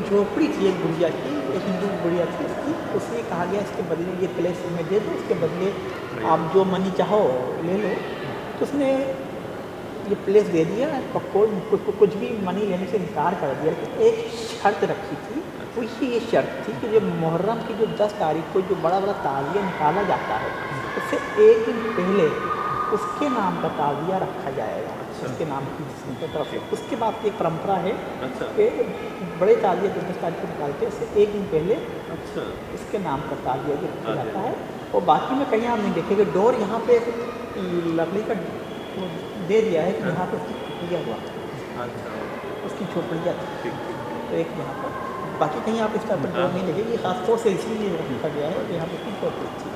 झोपड़ी थी एक गुड़िया की, एक हिंदू गुड़िया थी उसकी, उसे कहा गया इसके बदले ये प्लेस में दे दो, इसके बदले आप जो मनी चाहो ले लो। तो उसने ये प्लेस दे दिया और कुछ भी मनी लेने से इनकार कर दिया, लेकिन एक शर्त रखी थी। वो ये शर्त थी कि जो मुहर्रम की जो 10 तारीख को जो बड़ा बड़ा ताज़िया निकाला जाता है, उससे एक दिन पहले उसके नाम का ताज़िया रखा जाएगा, उसके नाम की जिसकी तरफ से। उसके बाद की एक परंपरा है कि बड़े ताज़िए जो 10 तारीख को निकालते हैं, उससे एक दिन पहले इसके नाम का ताज़िया भी रखा जाता है। और बाकी में कहीं आप नहीं देखेंगे, डोर यहाँ पे लकड़ी का वो दे दिया है कि यहाँ पे उसकी झोपड़ियाँ हुआ, उसकी झोपड़ियाँ थी, तो एक यहाँ पर। बाकी कहीं आप इस तरह पर डोर नहीं देखेंगे, ये खासतौर से इसीलिए रखा गया है कि यहाँ पर उसकी झोपड़ी थी।